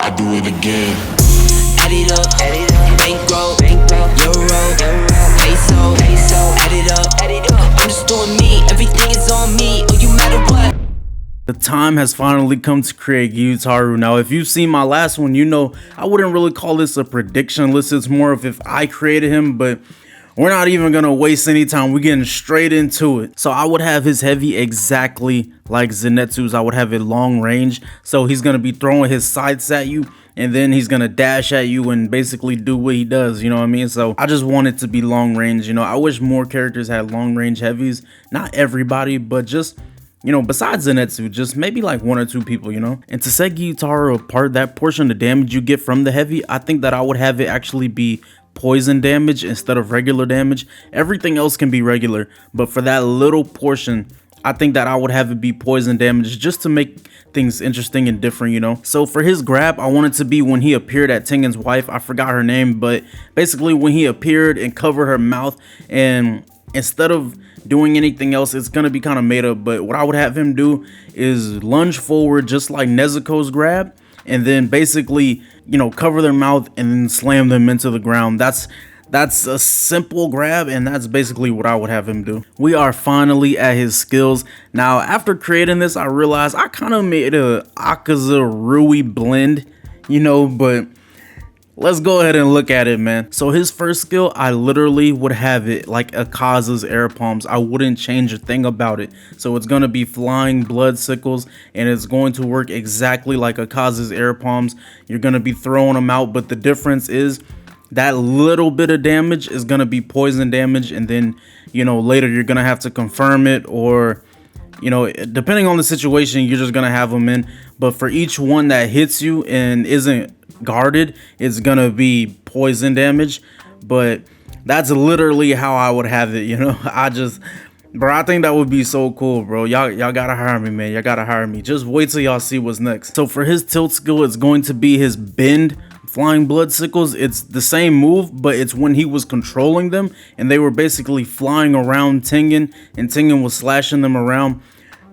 I do it again. Add it up, bankroll, euro, peso, add it up, I'm just doing me, everything is on me, oh you matter what. The time has finally come to create Gyutaro. Now, if you've seen my last one, you know I wouldn't really call this a prediction list. It's more of if I created him, but we're not even gonna waste any time. We're getting straight into it. So I would have his heavy exactly like Zenitsu's. I would have it long range. So he's gonna be throwing his sights at you, and then he's gonna dash at you and basically do what he does, you know what I mean? So I just want it to be long range. You know, I wish more characters had long range heavies. Not everybody, but just, you know, besides Zenitsu, just maybe like 1 or 2 people, you know? And to set Gyutaro apart, that portion of damage you get from the heavy, I think that I would have it actually be poison damage instead of regular damage. Everything else can be regular, but for that little portion, I think that I would have it be poison damage just to make things interesting and different, you know? So for his grab, I want it to be when he appeared at Tengen's wife. I forgot her name, but basically when he appeared and covered her mouth, and instead of doing anything else, it's gonna be kind of made up, but what I would have him do is lunge forward just like Nezuko's grab, and then basically, you know, cover their mouth and then slam them into the ground. That's a simple grab, and that's basically what I would have him do. We are finally at his skills. Now, after creating this, I realized I kind of made a Akaza Rui blend, you know, but let's go ahead and look at it, man. So his first skill, I literally would have it like Akaza's air palms. I wouldn't change a thing about it. So it's going to be flying blood sickles, and it's going to work exactly like Akaza's air palms. You're going to be throwing them out, but the difference is that little bit of damage is going to be poison damage, and then, you know, later you're going to have to confirm it, or, you know, depending on the situation, you're just going to have them in. But for each one that hits you and isn't guarded, it's gonna be poison damage. But that's literally how I would have it, you know? I think that would be so cool, bro. Y'all gotta hire me, man. Y'all gotta hire me. Just wait till y'all see what's next. So for his tilt skill, it's going to be his bend flying blood sickles. It's the same move, but it's when he was controlling them and they were basically flying around Tengen, and Tengen was slashing them around.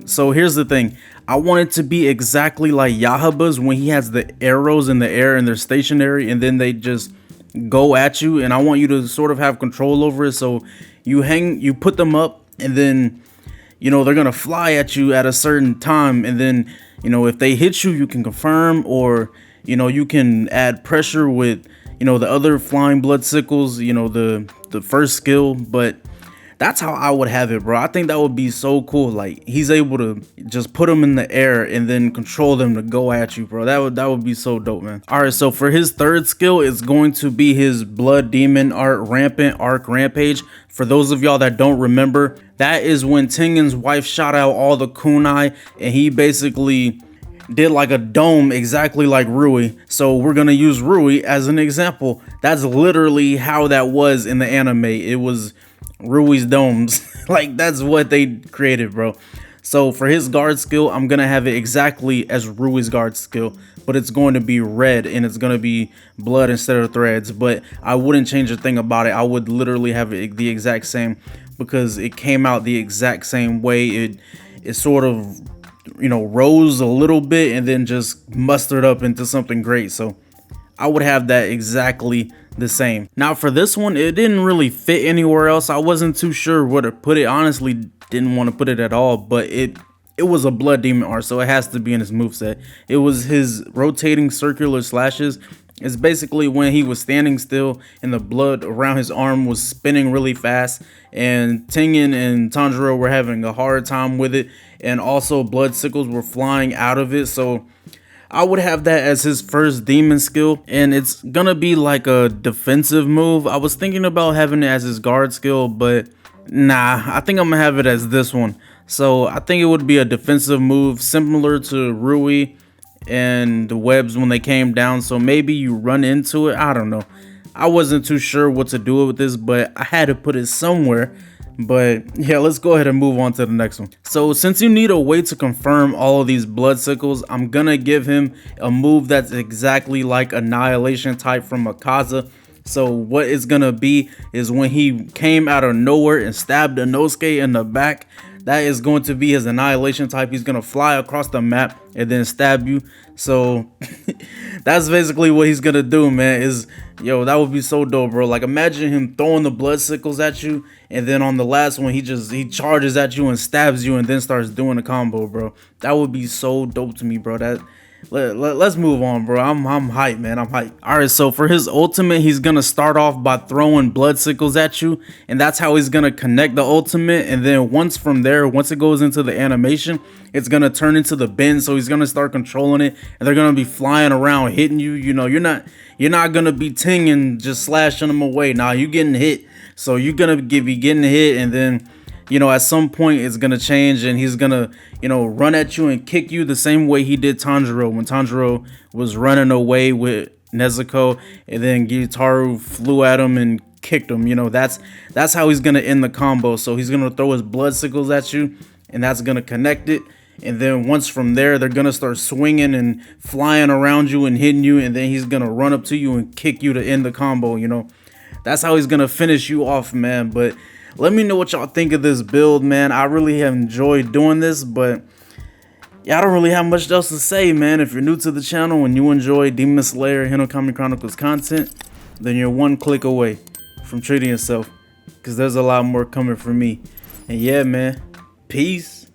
So here's the thing, I want it to be exactly like Yahaba's when he has the arrows in the air and they're stationary and then they just go at you, and I want you to sort of have control over it. So you put them up, and then, you know, they're gonna fly at you at a certain time, and then, you know, if they hit you, you can confirm, or, you know, you can add pressure with, you know, the other flying blood sickles, you know, the first skill. But that's how I would have it, bro. I think that would be so cool. Like, he's able to just put them in the air and then control them to go at you, bro. That would be so dope, man. All right, so for his third skill, it's going to be his Blood Demon Art Rampant Arc Rampage. For those of y'all that don't remember, that is when Tengen's wife shot out all the kunai, and he basically did like a dome exactly like Rui. So we're gonna use Rui as an example. That's literally how that was in the anime. It was Rui's domes. Like, that's what they created, bro. So for his guard skill, I'm gonna have it exactly as Rui's guard skill, but it's going to be red and it's gonna be blood instead of threads. But I wouldn't change a thing about it. I would literally have it the exact same, because it came out the exact same way. It sort of, you know, rose a little bit and then just mustered up into something great. So I would have that exactly the same. Now for this one, it didn't really fit anywhere else. I wasn't too sure where to put it. Honestly, didn't want to put it at all, but it was a Blood Demon art, so it has to be in his moveset. It was his rotating circular slashes. It's basically when he was standing still and the blood around his arm was spinning really fast, and Tengen and Tanjiro were having a hard time with it, and also blood sickles were flying out of it. So I would have that as his first demon skill, and it's gonna be like a defensive move. I was thinking about having it as his guard skill, but nah, I think I'm gonna have it as this one. So I think it would be a defensive move similar to Rui and the webs when they came down. So maybe you run into it. I don't know. I wasn't too sure what to do with this, but I had to put it somewhere. But yeah, let's go ahead and move on to the next one. So since you need a way to confirm all of these blood sickles, I'm gonna give him a move that's exactly like Annihilation type from Akaza. So what it's gonna be is when he came out of nowhere and stabbed Inosuke in the back, that is going to be his annihilation type. He's gonna fly across the map and then stab you. So that's basically what he's gonna do, man. Yo, that would be so dope, bro. Like, imagine him throwing the blood sickles at you, and then on the last one he charges at you and stabs you and then starts doing a combo, bro. That would be so dope to me, bro. Let's move on, bro. I'm hyped, man. I'm hyped. All right, so for his ultimate, he's gonna start off by throwing blood sickles at you, and that's how he's gonna connect the ultimate. And then once it goes into the animation, it's gonna turn into the bend. So he's gonna start controlling it, and they're gonna be flying around, hitting you. You know, you're not gonna be Tengen just slashing them away. Nah, you getting hit. So you're gonna be getting hit, and then, you know, at some point it's gonna change, and he's gonna, you know, run at you and kick you the same way he did Tanjiro when Tanjiro was running away with Nezuko, and then Gyutaro flew at him and kicked him. You know, that's how he's gonna end the combo. So he's gonna throw his blood sickles at you, and that's gonna connect it. And then once from there, they're gonna start swinging and flying around you and hitting you, and then he's gonna run up to you and kick you to end the combo. You know, that's how he's gonna finish you off, man. But let me know what y'all think of this build, man. I really have enjoyed doing this, but yeah, I don't really have much else to say, man. If you're new to the channel and you enjoy Demon Slayer Hinokami Chronicles content, then you're one click away from treating yourself, because there's a lot more coming from me. And yeah, man, peace.